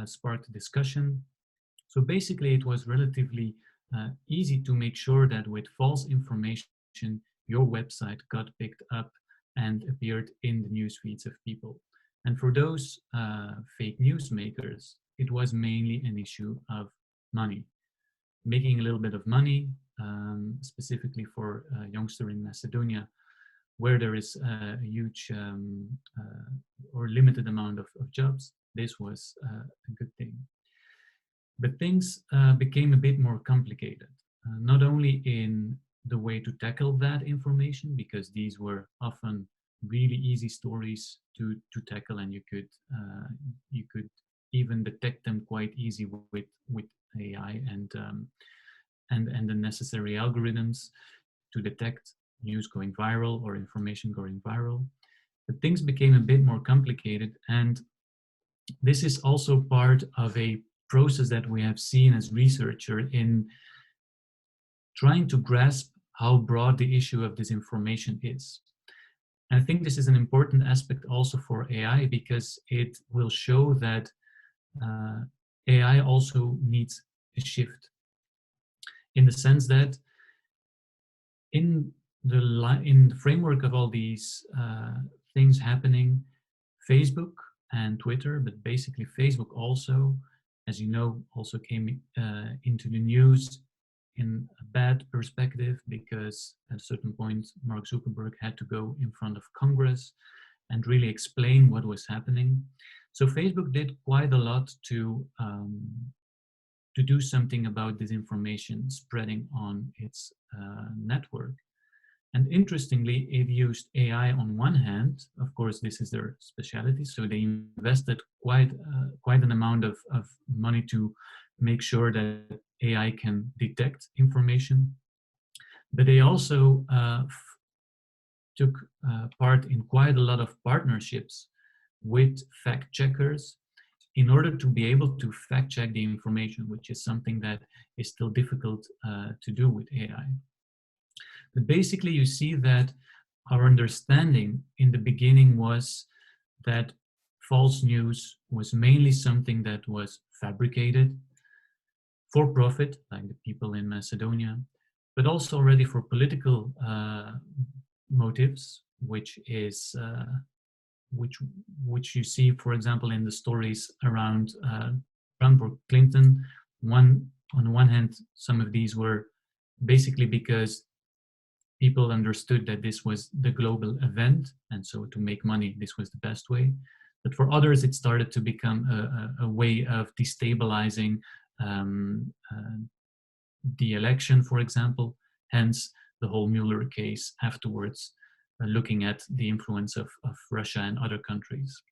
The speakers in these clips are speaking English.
sparked a discussion. So basically, it was relatively easy to make sure that with false information, your website got picked up and appeared in the news feeds of people. And for those fake news makers, it was mainly an issue of money. Making a little bit of money, specifically for a youngster in Macedonia, where there is a huge or limited amount of jobs, this was a good thing. But things became a bit more complicated, not only in the way to tackle that information, because these were often really easy stories to tackle, and you could even detect them quite easy with AI and the necessary algorithms to detect news going viral or information going viral. But things became a bit more complicated, and this is also part of a process that we have seen as researchers in trying to grasp how broad the issue of disinformation is. And I think this is an important aspect also for AI, because it will show that AI also needs a shift, in the sense that in the framework of all these things happening, Facebook and Twitter, but basically Facebook also, as you know, also came into the news in a bad perspective, because at a certain point, Mark Zuckerberg had to go in front of Congress and really explain what was happening. So Facebook did quite a lot to do something about disinformation spreading on its network. And interestingly, it used AI on one hand. Of course, this is their specialty, so they invested quite an amount of money to make sure that AI can detect information. But they also took part in quite a lot of partnerships with fact checkers in order to be able to fact check the information, which is something that is still difficult to do with AI. But basically, you see that our understanding in the beginning was that false news was mainly something that was fabricated for profit, like the people in Macedonia, but also already for political motives, which is which you see, for example, in the stories around Trump or Clinton. On one hand, some of these were basically because people understood that this was the global event, and so to make money, this was the best way. But for others, it started to become a way of destabilizing the election, for example, hence the whole Mueller case afterwards, looking at the influence of Russia and other countries.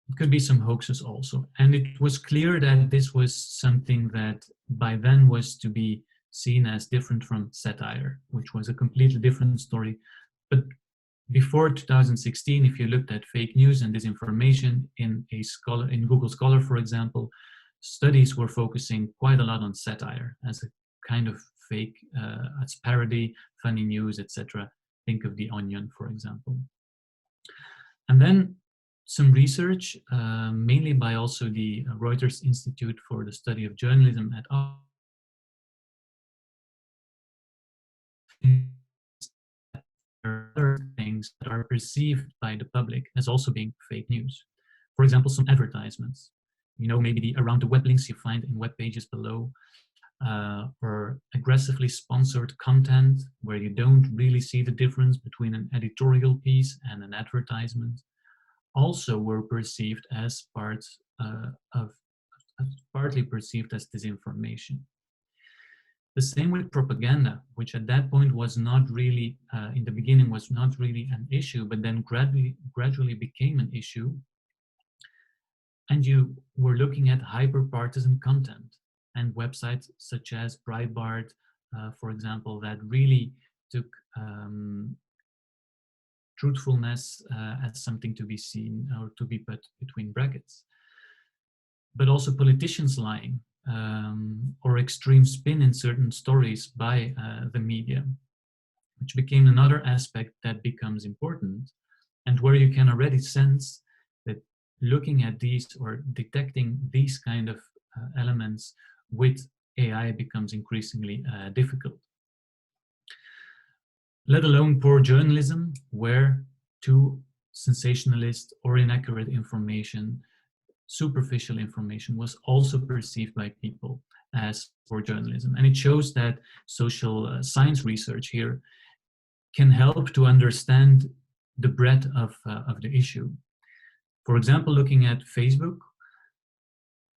It could be some hoaxes also. And it was clear that this was something that by then was to be seen as different from satire, which was a completely different story. But before 2016, if you looked at fake news and disinformation in Google Scholar, for example, studies were focusing quite a lot on satire as a kind of fake, as parody, funny news, etc. Think of The Onion, for example. And then some research, mainly by also the Reuters Institute for the Study of Journalism at other things that are perceived by the public as also being fake news. For example, some advertisements. You know, maybe the around the web links you find in web pages below, or aggressively sponsored content where you don't really see the difference between an editorial piece and an advertisement, also were perceived as partly perceived as disinformation. The same with propaganda, which at that point was not really, in the beginning was not really an issue, but then gradually became an issue. And you were looking at hyper-partisan content and websites such as Breitbart, for example, that really took truthfulness as something to be seen or to be put between brackets. But also politicians lying, or extreme spin in certain stories by the media, which became another aspect that becomes important, and where you can already sense that looking at these or detecting these kind of elements with AI becomes increasingly difficult. Let alone poor journalism, where too sensationalist or inaccurate information, superficial information, was also perceived by people as poor journalism. And it shows that social science research here can help to understand the breadth of the issue. For example, looking at Facebook,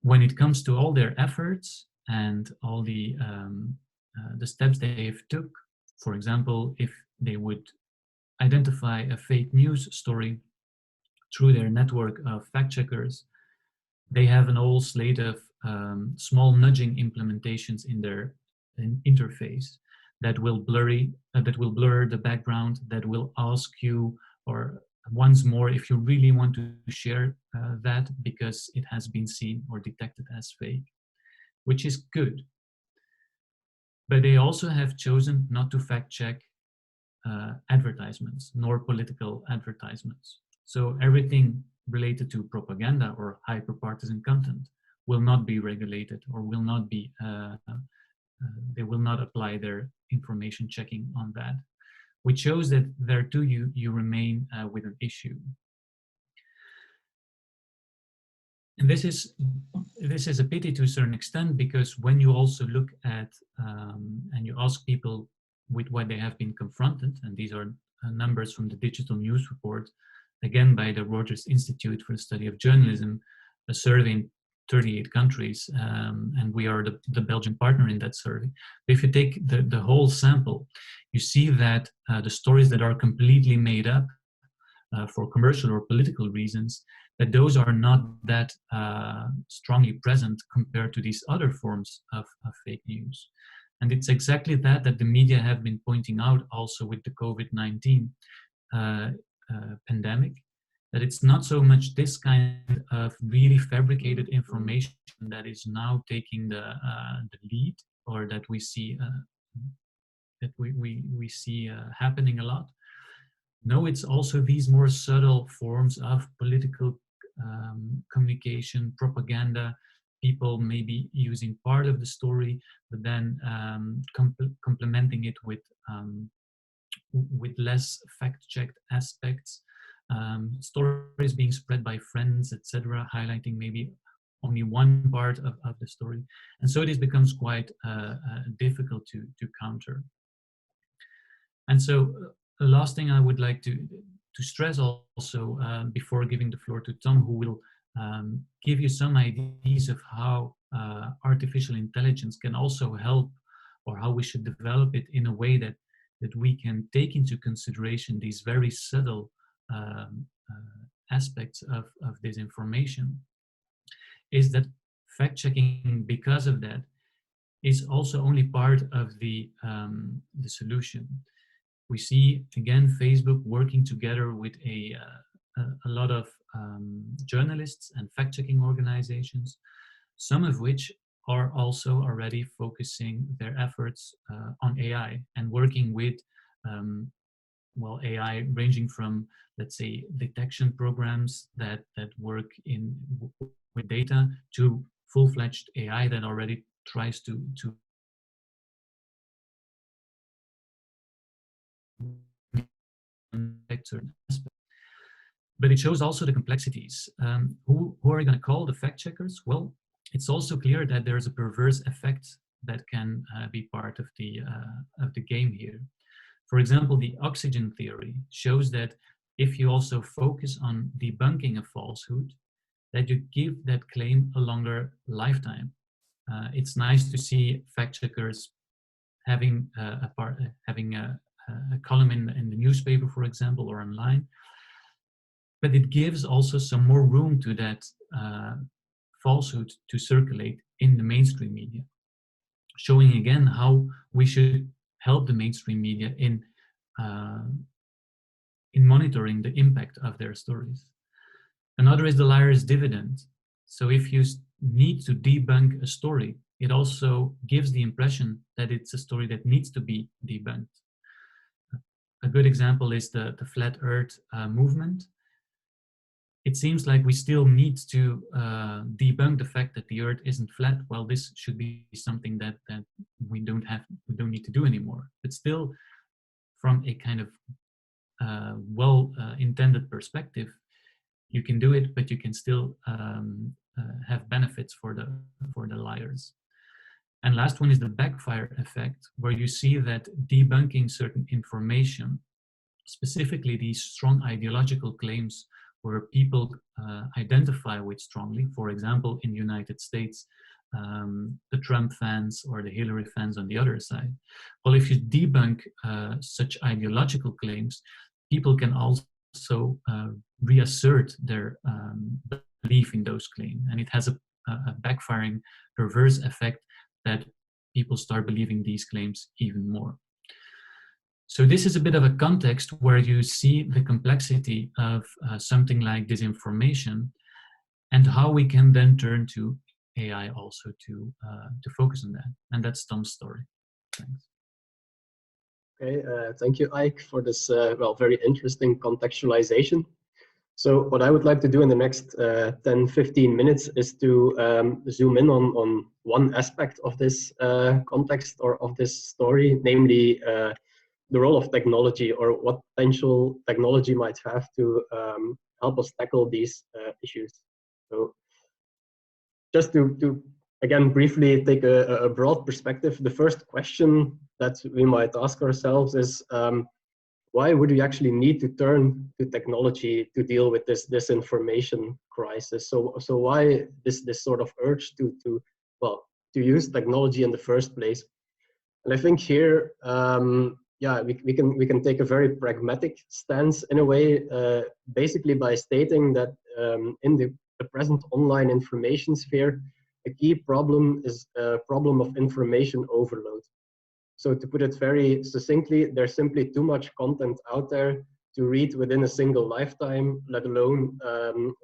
when it comes to all their efforts and all the steps they've took, for example, if they would identify a fake news story through their network of fact checkers, they have an whole slate of small nudging implementations in their interface that will blur the background, that will ask you, or once more, if you really want to share that because it has been seen or detected as fake, which is good. But they also have chosen not to fact check advertisements nor political advertisements. So everything related to propaganda or hyper-partisan content will not be regulated or will not be, they will not apply their information checking on that, which shows that there too you remain with an issue. And this is a pity to a certain extent, because when you also look at and you ask people with what they have been confronted, and these are numbers from the Digital News Report, again by the Reuters Institute for the Study of Journalism, a survey in 38 countries, and we are the Belgian partner in that survey. If you take the whole sample, you see that the stories that are completely made up for commercial or political reasons, that those are not that strongly present compared to these other forms of fake news. And it's exactly that the media have been pointing out also with the COVID-19 pandemic, that it's not so much this kind of really fabricated information that is now taking the lead, or that we see happening a lot. No, it's also these more subtle forms of political communication, propaganda, people maybe using part of the story, but then complementing it with less fact-checked aspects, stories being spread by friends, etc., highlighting maybe only one part of the story. And so this becomes quite difficult to counter. And so the last thing I would like to stress also, before giving the floor to Tom, who will give you some ideas of how artificial intelligence can also help, or how we should develop it in a way that we can take into consideration these very subtle aspects of this information, is that fact-checking, because of that, is also only part of the solution. We see, again, Facebook working together with a lot of journalists and fact-checking organizations, some of which are also already focusing their efforts on AI and working with AI ranging from, let's say, detection programs that work with data, to full-fledged AI that already tries to certain aspects. But it shows also the complexities. Who are you going to call the fact checkers? Well, it's also clear that there's a perverse effect that can be part of the game here. For example, the oxygen theory shows that if you also focus on debunking a falsehood, that you give that claim a longer lifetime. It's nice to see fact checkers having a column in the newspaper, for example, or online. But it gives also some more room to that falsehood to circulate in the mainstream media, showing again how we should help the mainstream media in monitoring the impact of their stories. Another is the liar's dividend. So if you need to debunk a story, it also gives the impression that it's a story that needs to be debunked. A good example is the Flat Earth movement. it seems like we still need to debunk the fact that the Earth isn't flat. Well, this should be something that we don't need to do anymore. But still, from a kind of intended perspective, you can do it, but you can still have benefits for the liars. And last one is the backfire effect, where you see that debunking certain information, specifically these strong ideological claims where people identify with strongly, for example, in the United States, the Trump fans or the Hillary fans on the other side. Well, if you debunk such ideological claims, people can also reassert their belief in those claims. And it has a backfiring reverse effect that people start believing these claims even more. So this is a bit of a context where you see the complexity of something like disinformation and how we can then turn to AI also to focus on that. And that's Tom's story. Thanks. Okay, thank you, Ike, for this very interesting contextualization. So what I would like to do in the next 10-15 minutes is to zoom in on one aspect of this context or of this story, namely the role of technology, or what potential technology might have to help us tackle these issues. So just to again briefly take a broad perspective, the first question that we might ask ourselves is why would we actually need to turn to technology to deal with this disinformation crisis? So why this sort of urge to use technology in the first place? And I think here, we can take a very pragmatic stance in a way, basically by stating that in the present online information sphere, a key problem is a problem of information overload. So to put it very succinctly, there's simply too much content out there to read within a single lifetime, let alone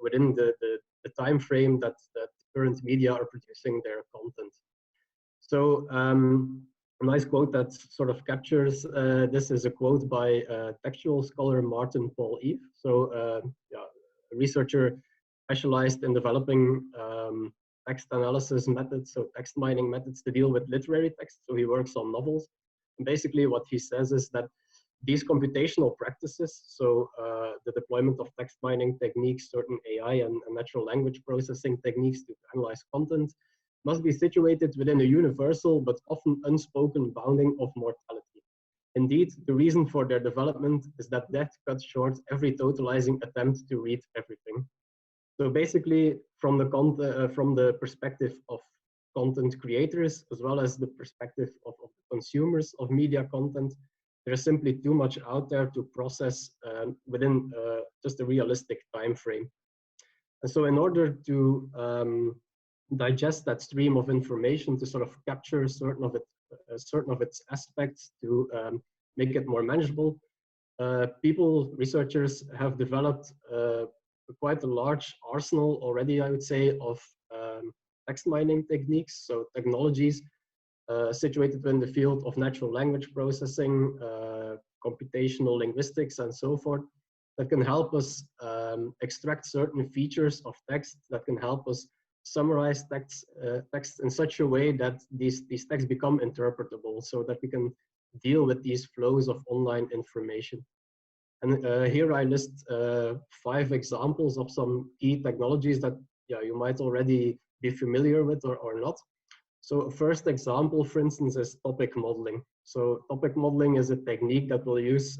within the time frame that current media are producing their content. So a nice quote that sort of captures this is a quote by textual scholar Martin Paul Eve. So a researcher specialized in developing text analysis methods, so text mining methods to deal with literary text. So he works on novels. And basically what he says is that these computational practices, so the deployment of text mining techniques, certain AI and natural language processing techniques to analyze content, must be situated within a universal but often unspoken bounding of mortality. Indeed, the reason for their development is that death cuts short every totalizing attempt to read everything. So basically, from the perspective of content creators, as well as the perspective of consumers of media content, there is simply too much out there to process within just a realistic time frame. And so in order to digest that stream of information, to sort of capture certain of its aspects, to make it more manageable, researchers have developed quite a large arsenal already, I would say, of text mining techniques, so technologies situated in the field of natural language processing, computational linguistics, and so forth, that can help us extract certain features of text, that can help us summarize text in such a way that these texts become interpretable, so that we can deal with these flows of online information. And here I list 5 examples of some key technologies that you might already be familiar with or not. So first example, for instance, is topic modeling. So topic modeling is a technique that will use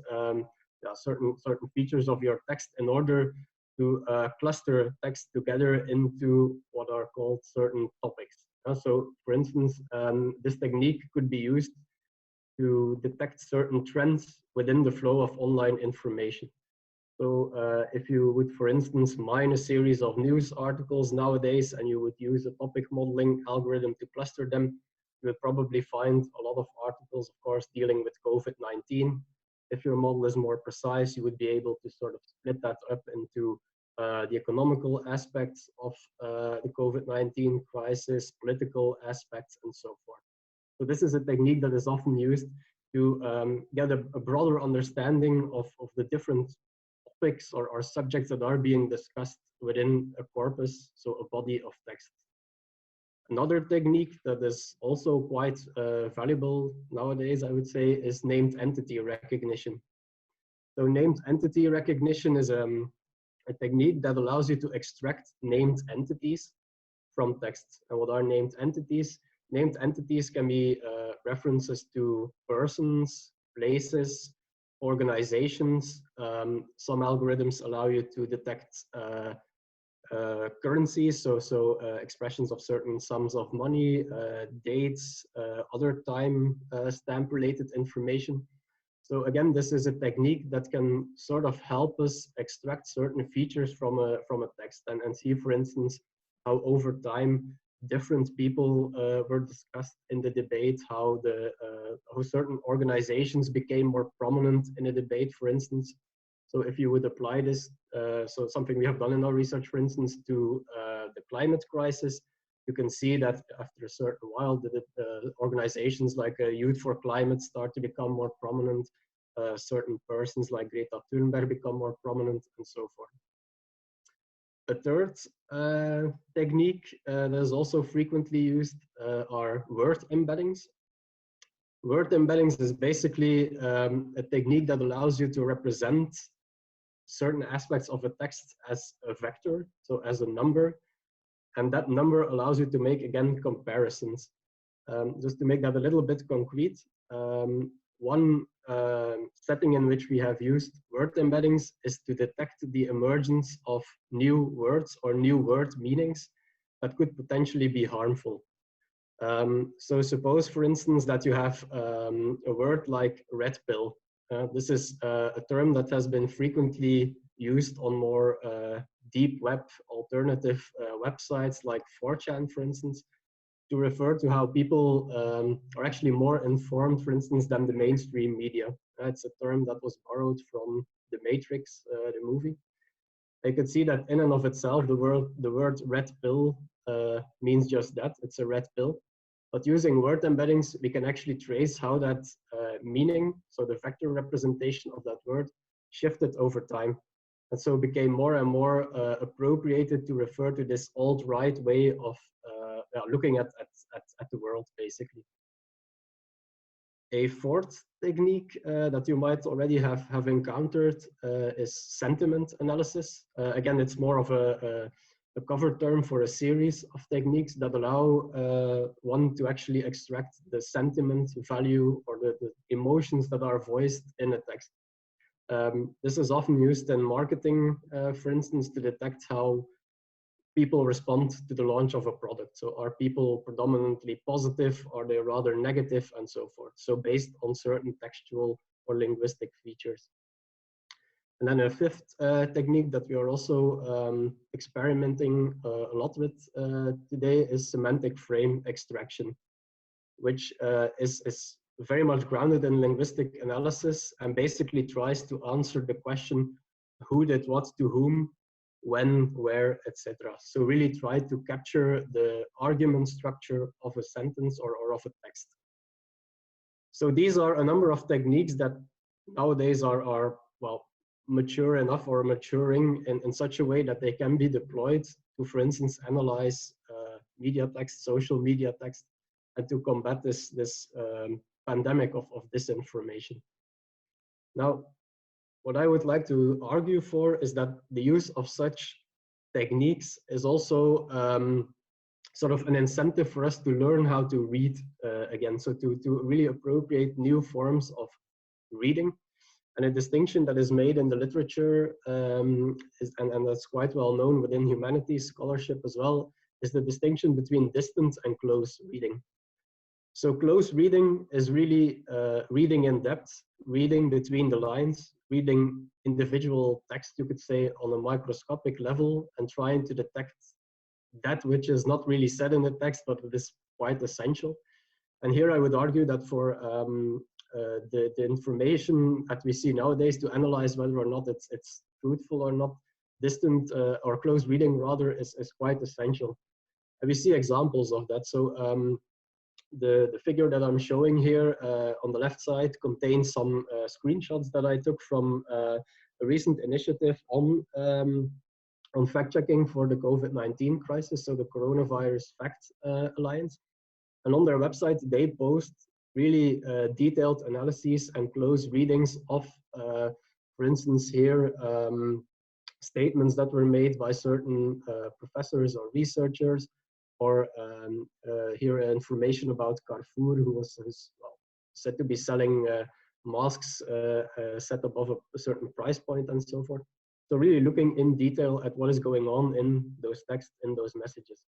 certain features of your text in order to cluster text together into what are called certain topics. So for instance, this technique could be used to detect certain trends within the flow of online information. So if you would, for instance, mine a series of news articles nowadays, and you would use a topic modeling algorithm to cluster them, you would probably find a lot of articles, of course, dealing with COVID-19. If your model is more precise, you would be able to sort of split that up into the economical aspects of the COVID-19 crisis, political aspects, and so forth. So this is a technique that is often used to get a broader understanding of the different topics or subjects that are being discussed within a corpus, so a body of text. Another technique that is also quite valuable nowadays, I would say, is named entity recognition. So named entity recognition is a technique that allows you to extract named entities from text. And what are named entities? Named entities can be references to persons, places, organizations. Some algorithms allow you to detect currencies, so expressions of certain sums of money, dates, other time stamp-related information. So again, this is a technique that can sort of help us extract certain features from a text and see, for instance, how over time different people were discussed in the debate, how certain organizations became more prominent in a debate, for instance. So if you would apply this, so something we have done in our research, for instance, to the climate crisis, you can see that after a certain while, the organizations like Youth for Climate start to become more prominent. Certain persons like Greta Thunberg become more prominent, and so forth. A third technique that is also frequently used are word embeddings. Word embeddings is basically a technique that allows you to represent certain aspects of a text as a vector, so as a number, and that number allows you to make, again, comparisons. Just to make that a little bit concrete, one setting in which we have used word embeddings is to detect the emergence of new words or new word meanings that could potentially be harmful. So suppose, for instance, that you have a word like red pill. This is a term that has been frequently used on more deep web alternative websites like 4chan, for instance, to refer to how people are actually more informed, for instance, than the mainstream media. It's a term that was borrowed from The Matrix, the movie. You can see that in and of itself, the word red pill means just that, it's a red pill. But using word embeddings, we can actually trace how that meaning, so the vector representation of that word, shifted over time. And so became more and more appropriated to refer to this alt-right way of looking at the world, basically. A fourth technique that you might already have encountered is sentiment analysis. Again, it's more of a cover term for a series of techniques that allow one to actually extract the sentiment value or the emotions that are voiced in a text. This is often used in marketing, for instance, to detect how people respond to the launch of a product. So are people predominantly positive? Are they rather negative? And so forth. So based on certain textual or linguistic features. And then a fifth technique that we are also experimenting a lot with today is semantic frame extraction, which is very much grounded in linguistic analysis and basically tries to answer the question, who did what to whom, when, where, etc. So really try to capture the argument structure of a sentence or of a text. So these are a number of techniques that nowadays are well, mature enough or maturing in such a way that they can be deployed to, for instance, analyze media text, social media text, and to combat this pandemic of disinformation. Now, what I would like to argue for is that the use of such techniques is also sort of an incentive for us to learn how to read again, so to really appropriate new forms of reading. And a distinction that is made in the literature, and that's quite well known within humanities scholarship as well, is the distinction between distant and close reading. So close reading is really reading in depth, reading between the lines, reading individual text, you could say, on a microscopic level, and trying to detect that which is not really said in the text, but it is quite essential. And here I would argue that for the information that we see nowadays to analyze whether or not it's truthful or not, distant or close reading rather is quite essential. And we see examples of that. So the figure that I'm showing here on the left side contains some screenshots that I took from a a recent initiative on fact-checking for the COVID-19 crisis, so the Coronavirus Fact Alliance. And on their website, they post really detailed analyses and close readings of, for instance, here, statements that were made by certain professors or researchers, or here information about Carrefour, who was well, said to be selling masks set above a certain price point and so forth. So really looking in detail at what is going on in those texts, in those messages.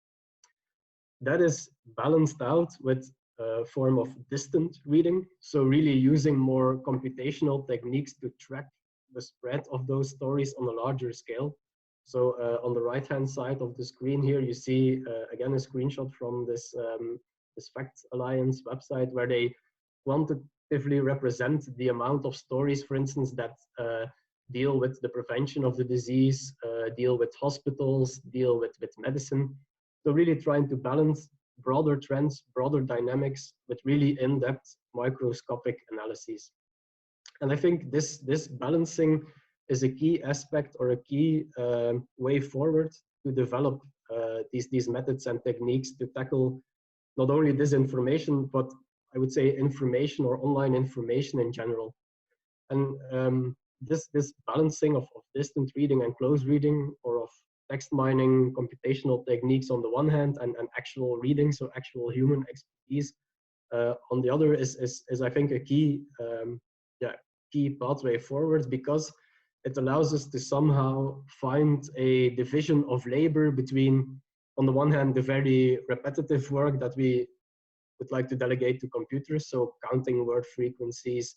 That is balanced out with a form of distant reading. So really using more computational techniques to track the spread of those stories on a larger scale. So on the right-hand side of the screen here, you see, again, a screenshot from this, this Fact Alliance website, where they quantitatively represent the amount of stories, for instance, that deal with the prevention of the disease, deal with hospitals, deal with medicine. So really trying to balance broader trends, broader dynamics with really in-depth microscopic analyses. And I think this balancing is a key aspect or a key way forward to develop these methods and techniques to tackle not only disinformation, but I would say information or online information in general. And this balancing of distant reading and close reading, or of text mining, computational techniques on the one hand, and actual reading, so actual human expertise on the other, is I think a key key pathway forward, because it allows us to somehow find a division of labor between, on the one hand, the very repetitive work that we would like to delegate to computers, so counting word frequencies,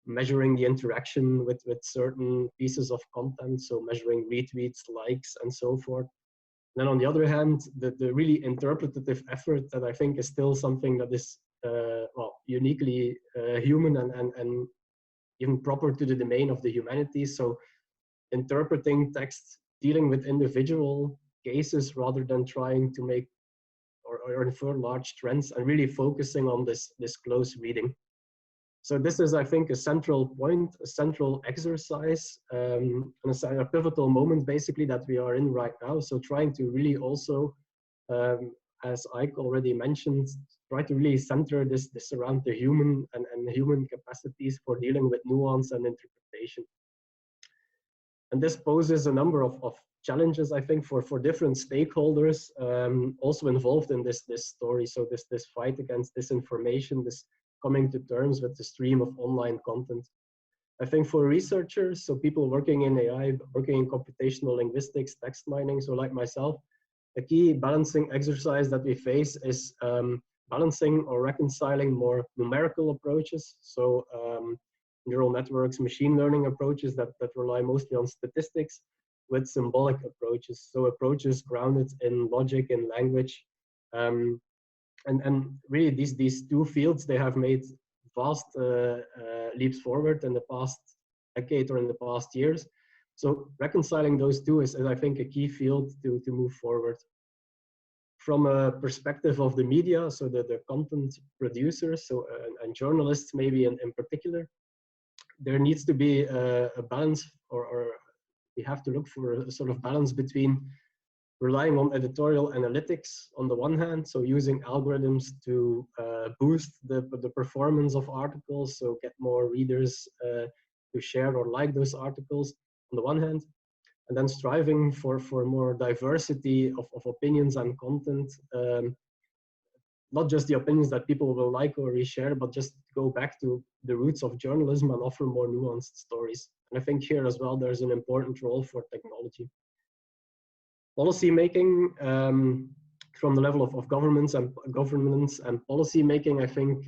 measuring the interaction with certain pieces of content, so measuring retweets, likes, and so forth. And then on the other hand, the really interpretative effort that I think is still something that is well, uniquely human and even proper to the domain of the humanities. So interpreting text, dealing with individual cases rather than trying to make or infer large trends, and really focusing on this close reading. So this is, I think, a central point, a central exercise, and a pivotal moment basically that we are in right now. So trying to really also, as Ike already mentioned, try to really center this around the human and human capacities for dealing with nuance and interpretation. And this poses a number of challenges, I think, for different stakeholders also involved in this story. So this fight against disinformation, this coming to terms with the stream of online content. I think for researchers, so people working in AI, working in computational linguistics, text mining, so like myself, a key balancing exercise that we face is balancing or reconciling more numerical approaches. So neural networks, machine learning approaches that rely mostly on statistics, with symbolic approaches. So approaches grounded in logic and language. And really these two fields, they have made vast leaps forward in the past decade or in the past years. So reconciling those two is I think, a key field to move forward. From a perspective of the media, so the content producers, so and journalists maybe in particular, there needs to be a balance, or we have to look for a sort of balance between relying on editorial analytics on the one hand, so using algorithms to boost the performance of articles, so get more readers to share or like those articles on the one hand, and then striving for more diversity of opinions and content, not just the opinions that people will like or reshare, but just go back to the roots of journalism and offer more nuanced stories. And I think here as well, there's an important role for technology. Policy making, from the level of governments and governance and policy making, I think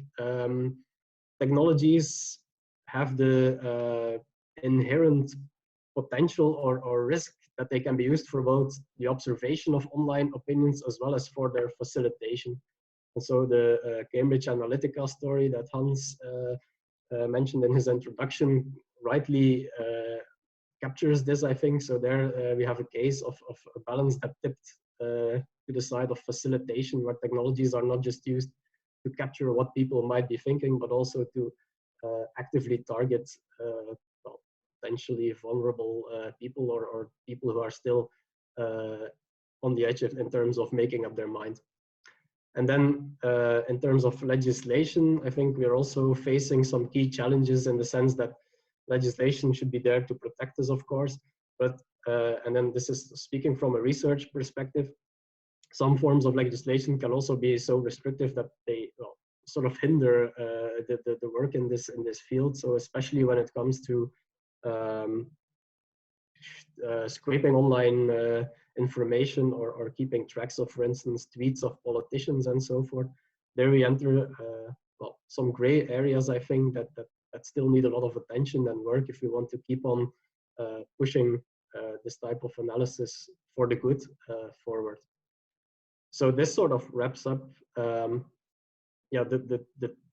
technologies have the inherent potential or risk that they can be used for both the observation of online opinions as well as for their facilitation. And so the Cambridge Analytica story that Hans mentioned in his introduction rightly captures this, I think. So there we have a case of a balance that tipped to the side of facilitation, where technologies are not just used to capture what people might be thinking, but also to actively target potentially vulnerable people or people who are still on the edge in terms of making up their mind. And then in terms of legislation, I think we're also facing some key challenges in the sense that legislation should be there to protect us, of course, but and then this is speaking from a research perspective, some forms of legislation can also be so restrictive that they sort of hinder the work in this field. So especially when it comes to scraping online information or keeping tracks of, for instance, tweets of politicians and so forth, there we enter well, some gray areas, I think, that still need a lot of attention and work if we want to keep on pushing this type of analysis for the good forward. So this sort of wraps up yeah,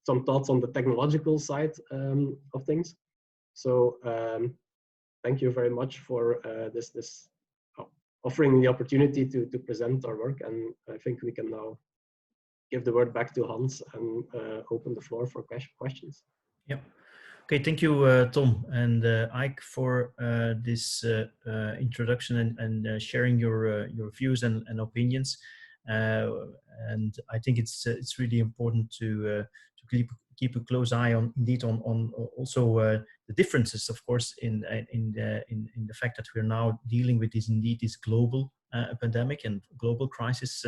some thoughts on the technological side of things. So thank you very much for this offering the opportunity to present our work, and I think we can now give the word back to Hans and open the floor for questions. Yep. Okay, thank you, Tom and Ike, for this introduction and sharing your views and opinions. And I think it's really important to keep a close eye on, indeed, on also the differences, of course, in the fact that we're now dealing with this global pandemic and global crisis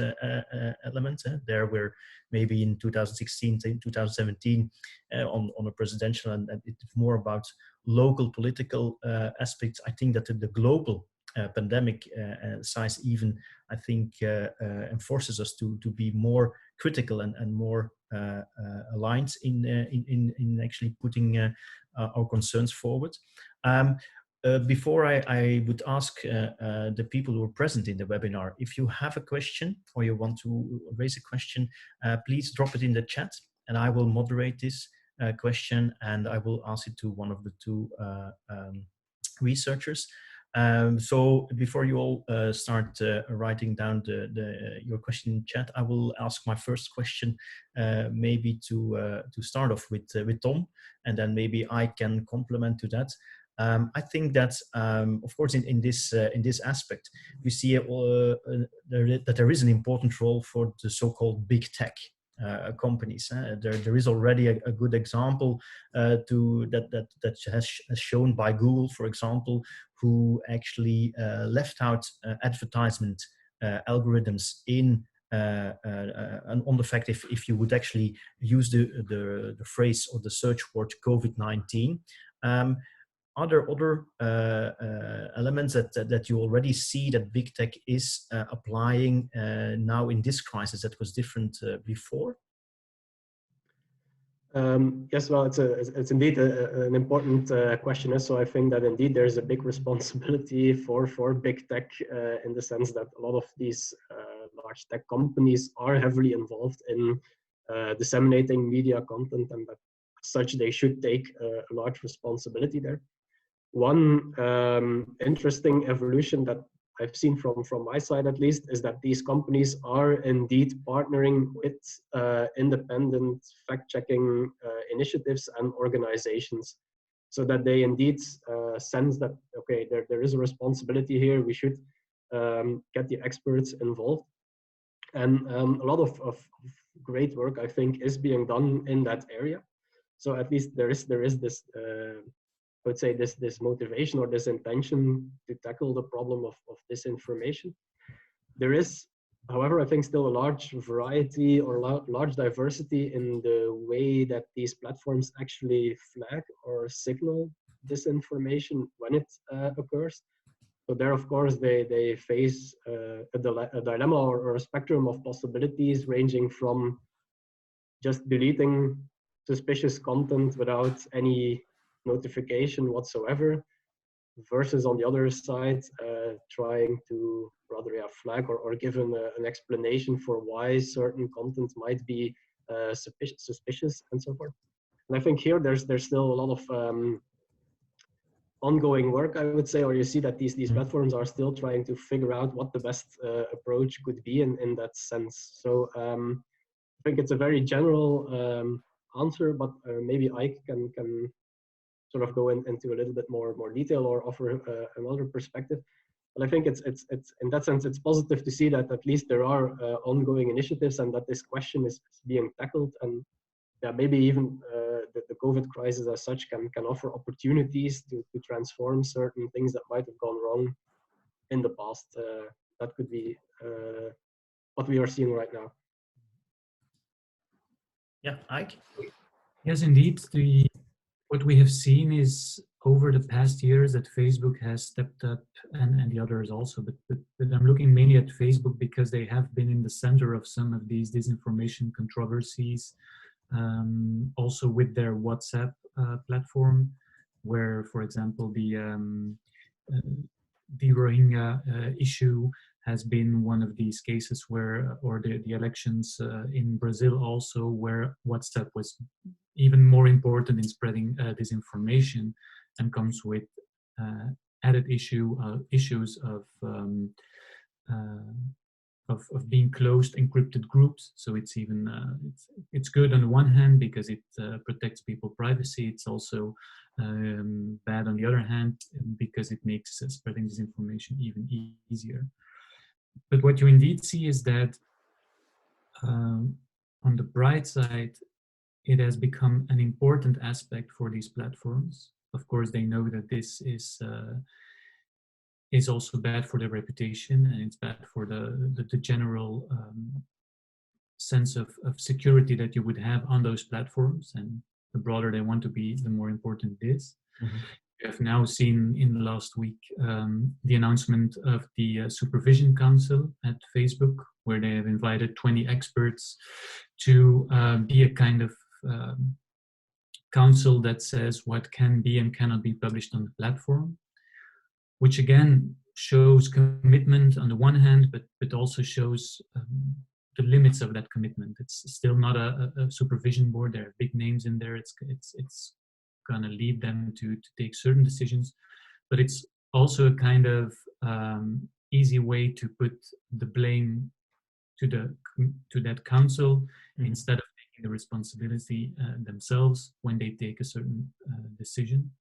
element. There we're maybe in 2016 to 2017 on a presidential, and it's more about local political aspects. I think that the global pandemic size even, I think, enforces us to be more critical and more aligned in actually putting our concerns forward. Before I would ask the people who are present in the webinar, if you have a question or you want to raise a question, please drop it in the chat and I will moderate this question and I will ask it to one of the two researchers. So before you all start writing down your question in chat, I will ask my first question, maybe to start off with Tom, and then maybe I can complement to that. I think that, of course, in this aspect, we see that there is an important role for the so-called big tech companies. There is already a good example that has shown by Google, for example, who actually left out advertisement algorithms in on the fact if you would actually use the phrase or the search word COVID-19. Are there other elements that you already see that big tech is applying now in this crisis that was different before? Yes, well, it's indeed an important question. So I think that indeed there's a big responsibility for big tech in the sense that a lot of these large tech companies are heavily involved in disseminating media content, and that as such they should take a large responsibility there. One interesting evolution that I've seen from my side, at least, is that these companies are indeed partnering with independent fact-checking initiatives and organizations, so that they indeed sense that, okay, there is a responsibility here, we should get the experts involved. And a lot of great work, I think, is being done in that area. So at least there is this I would say this motivation or this intention to tackle the problem of disinformation. There is, however, I think still a large variety or large diversity in the way that these platforms actually flag or signal disinformation when it occurs. So there, of course, they face a dilemma or a spectrum of possibilities ranging from just deleting suspicious content without any notification whatsoever, versus on the other side trying to rather flag or give an explanation for why certain content might be suspicious and so forth. And I think here there's still a lot of ongoing work, I would say, or you see that these platforms are still trying to figure out what the best approach could be in that sense. So I think it's a very general answer, but maybe Ike can sort of go into a little bit more detail or offer another perspective. But I think it's in that sense, it's positive to see that at least there are ongoing initiatives and that this question is being tackled. And yeah, maybe even the COVID crisis as such can offer opportunities to transform certain things that might have gone wrong in the past. That could be what we are seeing right now. Yeah, Ike? Yes, indeed. What we have seen is over the past years that Facebook has stepped up, and the others also, but I'm looking mainly at Facebook because they have been in the center of some of these disinformation controversies, also with their WhatsApp platform, where, for example, the Rohingya issue has been one of these cases where, or the elections in Brazil also, where WhatsApp was even more important in spreading disinformation, and comes with added issues of being closed encrypted groups. So it's even it's good on the one hand because it protects people's privacy. It's also bad on the other hand because it makes spreading disinformation even easier. But what you indeed see is that on the bright side, it has become an important aspect for these platforms. Of course, they know that this is also bad for their reputation, and it's bad for the general sense of security that you would have on those platforms. And the broader they want to be, the more important it is. Mm-hmm. We have now seen in the last week the announcement of the Supervision Council at Facebook, where they have invited 20 experts to be a kind of council that says what can be and cannot be published on the platform, which again shows commitment on the one hand, but also shows the limits of that commitment. It's still not a supervision board. There are big names in there. It's going to lead them to take certain decisions, but it's also a kind of easy way to put the blame to that council, mm-hmm. instead of taking the responsibility themselves when they take a certain decision.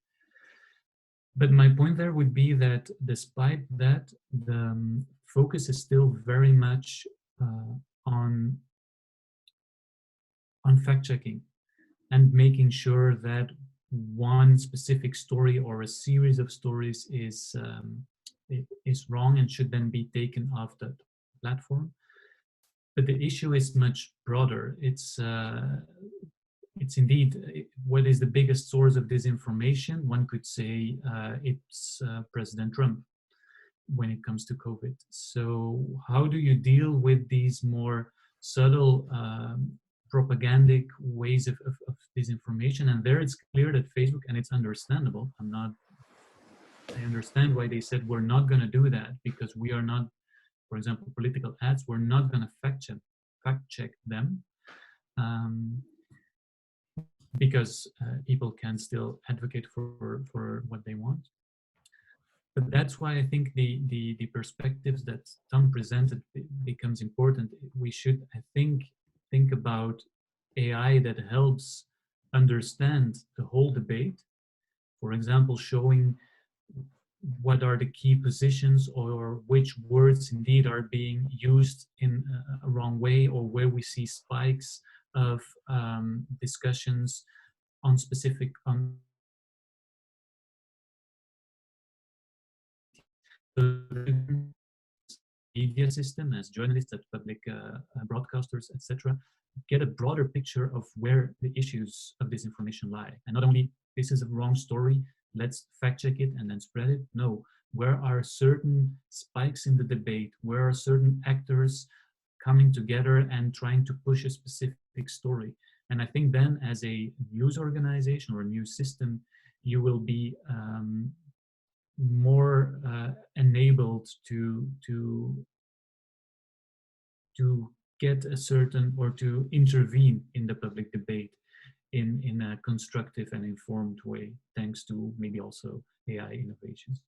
But my point there would be that despite that, the focus is still very much on fact-checking and making sure that one specific story or a series of stories is wrong and should then be taken off the platform. But the issue is much broader. It's indeed what is the biggest source of disinformation. One could say it's President Trump when it comes to COVID. So how do you deal with these more subtle propagandic ways of disinformation? And there it's clear that Facebook, and it's understandable, I understand why they said we're not going to do that, because we are not, for example, political ads, we're not going to fact check them. Because people can still advocate for what they want. But that's why I think the perspectives that Tom presented becomes important. We should, I think about AI that helps understand the whole debate. For example, showing what are the key positions or which words indeed are being used in a wrong way, or where we see spikes of discussions on specific media system as journalists, as public broadcasters, etc., get a broader picture of where the issues of disinformation lie. And not only this is a wrong story, let's fact check it and then spread it. No, where are certain spikes in the debate? Where are certain actors coming together and trying to push a specific story? And I think then, as a news organization or a news system, you will be more enabled to get a certain, or to intervene in the public debate in a constructive and informed way, thanks to maybe also AI innovations.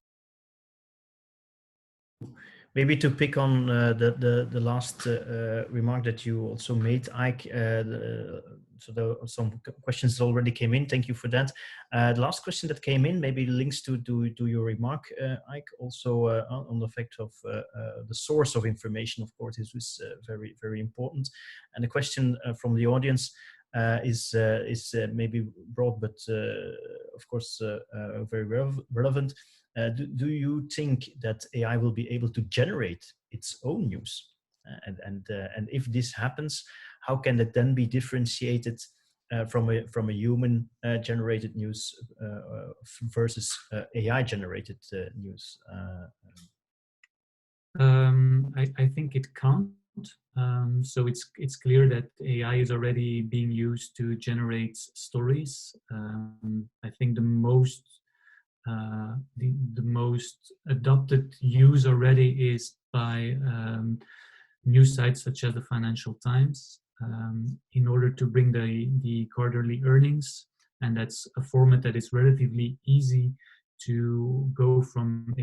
Maybe to pick on the last remark that you also made, Ike, some questions already came in. Thank you for that. The last question that came in maybe links to your remark, Ike, also on the fact of the source of information, of course, is very, very important. And the question from the audience is maybe broad, but of course very relevant. Do you think that AI will be able to generate its own news? And if this happens, how can it then be differentiated from a human generated news versus AI generated news? I think it can't. So it's clear that AI is already being used to generate stories. I think the most adopted use already is by news sites such as the Financial Times, in order to bring the quarterly earnings, and that's a format that is relatively easy to go from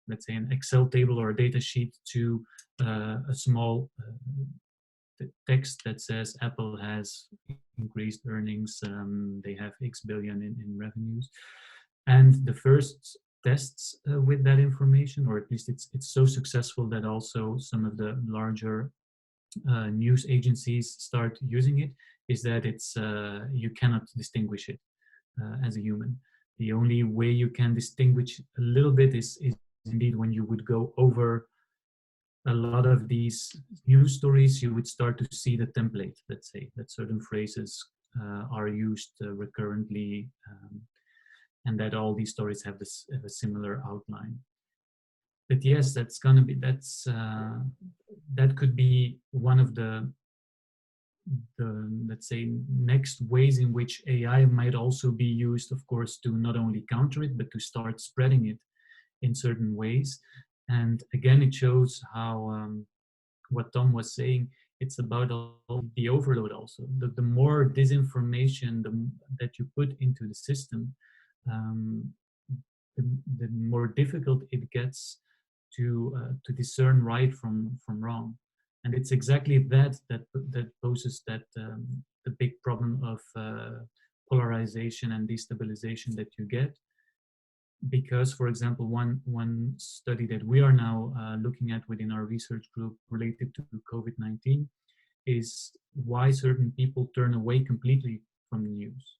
let's say an Excel table or a data sheet to a small text that says Apple has increased earnings, they have X billion in revenues. And the first tests with that information, or at least it's so successful that also some of the larger news agencies start using it, is that it's you cannot distinguish it as a human. The only way you can distinguish a little bit is indeed when you would go over a lot of these news stories, you would start to see the template, let's say, that certain phrases are used recurrently, and that all these stories have a similar outline. But yes, that could be one of the let's say next ways in which AI might also be used, of course, to not only counter it, but to start spreading it in certain ways. And again, it shows how what Tom was saying, it's about the overload also. The more disinformation that you put into the system, the more difficult it gets to discern right from wrong. And it's exactly that poses that the big problem of polarization and destabilization that you get. Because, for example, one study that we are now looking at within our research group related to COVID-19 is why certain people turn away completely from the news.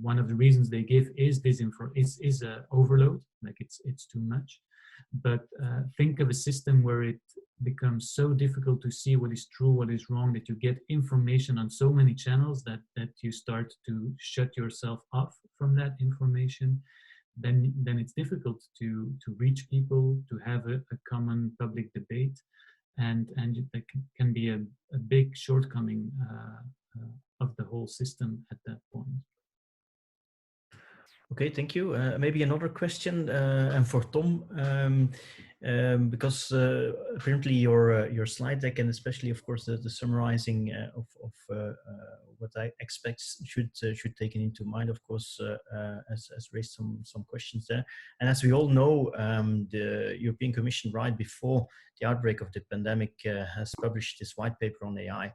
One of the reasons they give is is overload, like it's too much. But think of a system where it becomes so difficult to see what is true, what is wrong, that you get information on so many channels that you start to shut yourself off from that information. Then it's difficult to reach people, to have a common public debate, and that can be a big shortcoming of the whole system at that point. Okay, thank you. Maybe another question, and for Tom, because apparently your slide deck, and especially, of course, the summarizing of what I expect should taken into mind, of course, has raised some questions there. And as we all know, the European Commission, right before the outbreak of the pandemic, has published this white paper on AI.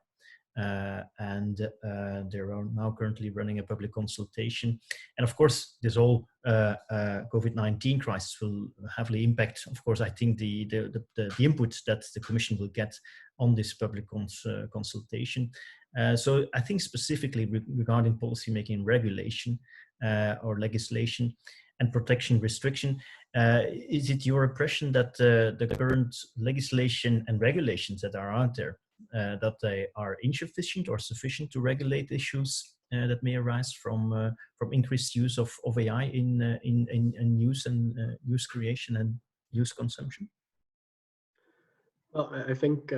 And they are now currently running a public consultation. And of course, this whole COVID-19 crisis will heavily impact, of course, I think the input that the Commission will get on this public consultation. So I think specifically regarding policymaking, regulation or legislation and protection restriction, is it your impression that the current legislation and regulations that are out there, that they are insufficient or sufficient to regulate issues that may arise from increased use of AI in news and news creation and news consumption? Well, I think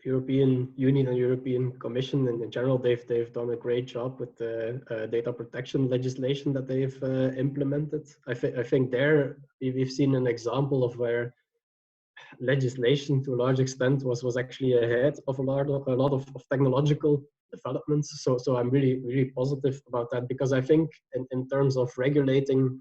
European Union and European Commission in general, they've done a great job with the data protection legislation that they've implemented. I think there we've seen an example of where legislation to a large extent was actually ahead of a lot of technological developments. So I'm really positive about that, because I think in terms of regulating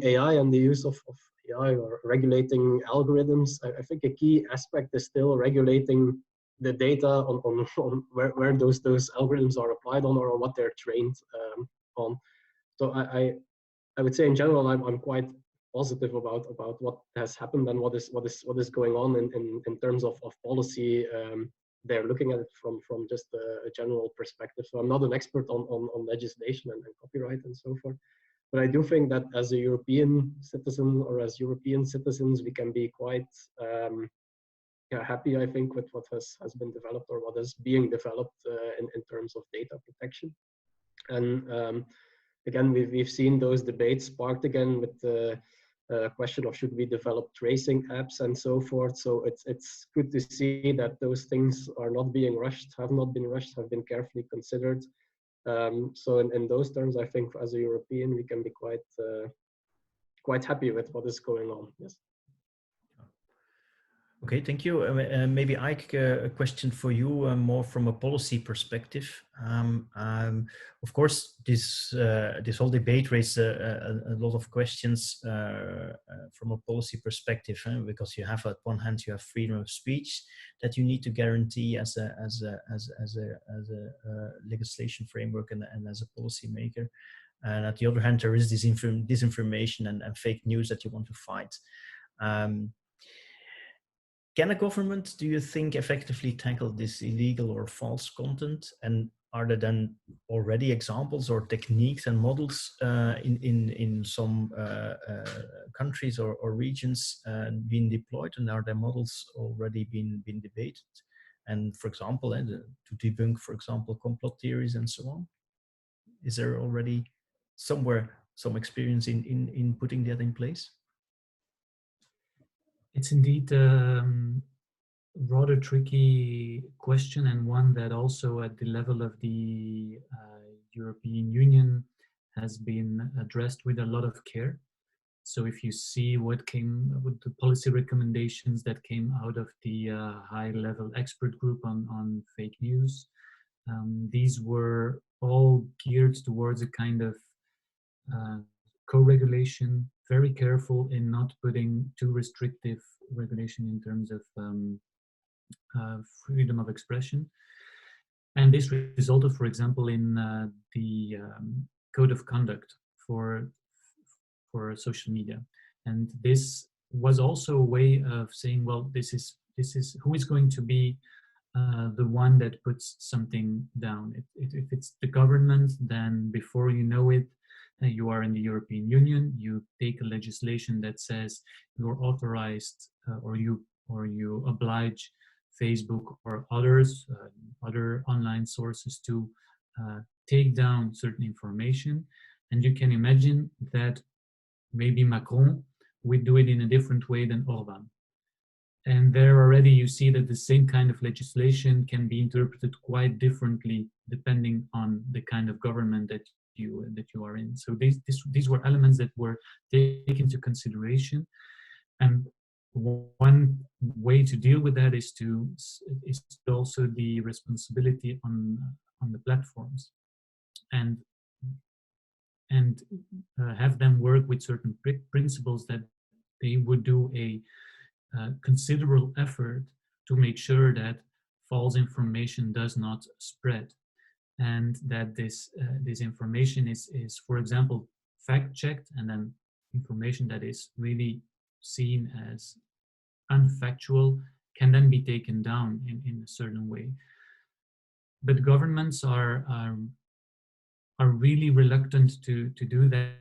AI and the use of AI or regulating algorithms, I think a key aspect is still regulating the data on where those algorithms are applied on, or what they're trained on. So I would say in general, I'm quite positive about what has happened and what is going on in terms of policy. They're looking at it from just a general perspective. So I'm not an expert on legislation and copyright and so forth. But I do think that as a European citizen, or as European citizens, we can be quite happy, I think, with what has been developed, or what is being developed in terms of data protection. And again, we've seen those debates sparked again with the question of, should we develop tracing apps and so forth. So it's good to see that those things are not being rushed, have not been rushed, have been carefully considered. So in those terms, I think as a European, we can be quite happy with what is going on. Yes. Okay, thank you. Maybe Ike, a question for you, more from a policy perspective. Of course, this whole debate raised a lot of questions from a policy perspective, because you have, at one hand, you have freedom of speech that you need to guarantee as a legislation framework and as a policy maker. And at the other hand, there is this disinformation and fake news that you want to fight. Can a government, do you think, effectively tackle this illegal or false content? And are there then already examples or techniques and models in some countries or regions being deployed? And are there models already been debated? And for example, to debunk, for example, complot theories and so on? Is there already somewhere some experience in putting that in place? It's indeed rather tricky question, and one that also at the level of the European Union has been addressed with a lot of care. So if you see what came with the policy recommendations that came out of the high-level expert group on fake news, these were all geared towards a kind of co-regulation, very careful in not putting too restrictive regulation in terms of freedom of expression. And this resulted, for example, in the code of conduct for social media. And this was also a way of saying, well, this is who is going to be the one that puts something down. If it's the government, then before you know it, you are in the European Union, you take a legislation that says you're authorized or you oblige Facebook or others, other online sources to take down certain information. And you can imagine that maybe Macron would do it in a different way than Orban. And there already you see that the same kind of legislation can be interpreted quite differently depending on the kind of government that you are in. So these were elements that were taken into consideration. And one way to deal with that is also the responsibility on the platforms, and have them work with certain principles that they would do a considerable effort to make sure that false information does not spread, and that this information is, for example, fact-checked, and then information that is really seen as unfactual can then be taken down in a certain way. But governments are really reluctant to do that.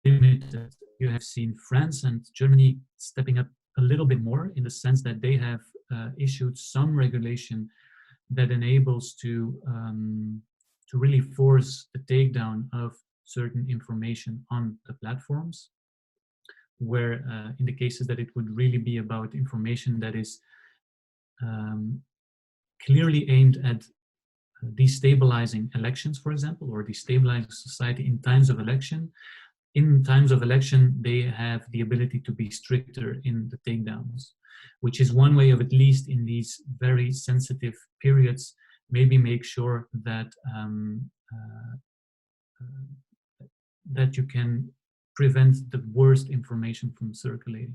Limited. You have seen France and Germany stepping up a little bit more, in the sense that they have issued some regulation that enables to really force the takedown of certain information on the platforms, where in the cases that it would really be about information that is clearly aimed at destabilizing elections, for example, or destabilizing society in times of election. In times of election, they have the ability to be stricter in the takedowns, which is one way of, at least in these very sensitive periods, maybe make sure that that you can prevent the worst information from circulating.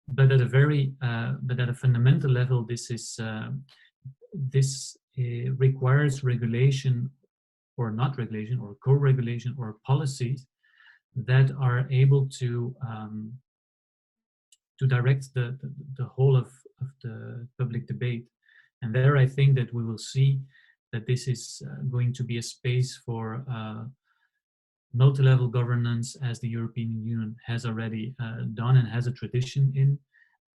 But at a fundamental level, this requires regulation, or not regulation, or co-regulation, or policies that are able to direct the whole of the public debate. And there I think that we will see that this is going to be a space for multi-level governance, as the European Union has already done and has a tradition in.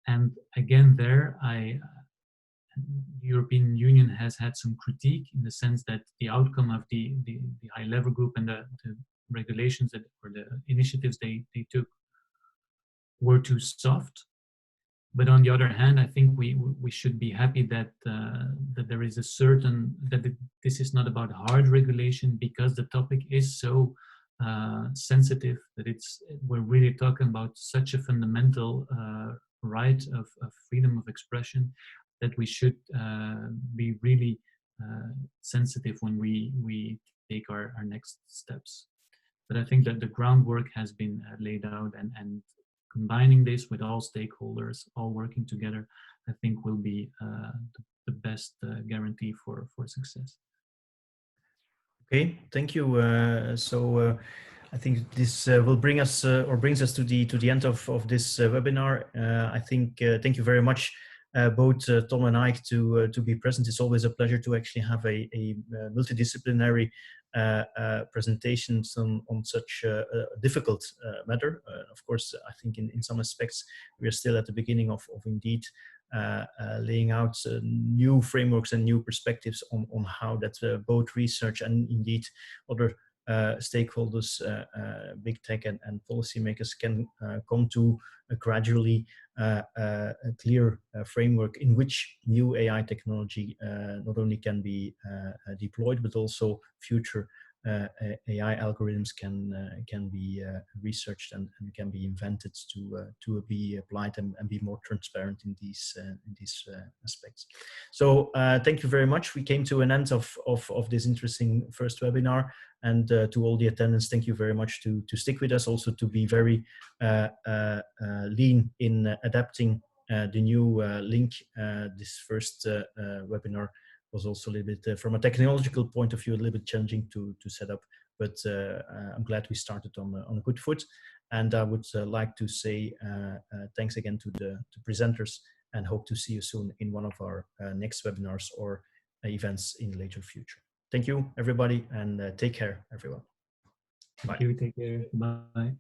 And again, there, the European Union has had some critique in the sense that the outcome of the high-level group and the regulations or the initiatives they took were too soft. But on the other hand, I think we should be happy that there is this is not about hard regulation, because the topic is so sensitive that we're really talking about such a fundamental right of freedom of expression, that we should be really sensitive when we take our next steps. But I think that the groundwork has been laid out, and combining this with all stakeholders, all working together, I think will be the best guarantee for success. Okay, thank you. I think this will bring us or brings us to the end of this webinar. I think thank you very much, both Tom and Ike, to be present. It's always a pleasure to actually have a multidisciplinary presentations on such a difficult matter. Of course, I think in some aspects we are still at the beginning of indeed laying out new frameworks and new perspectives on how that both research and indeed other stakeholders, big tech and policymakers can come to a gradually a clear framework in which new AI technology not only can be deployed, but also future AI algorithms can be researched and can be invented to be applied and be more transparent in these aspects. So thank you very much. We came to an end of this interesting first webinar, and to all the attendants, thank you very much to stick with us, also to be very lean in adapting the new link. This first webinar was also a little bit, from a technological point of view, a little bit challenging to set up, but I'm glad we started on a good foot. And I would like to say thanks again to the presenters, and hope to see you soon in one of our next webinars or events in the later future. Thank you, everybody, and take care, everyone. Bye. Thank you, take care, bye.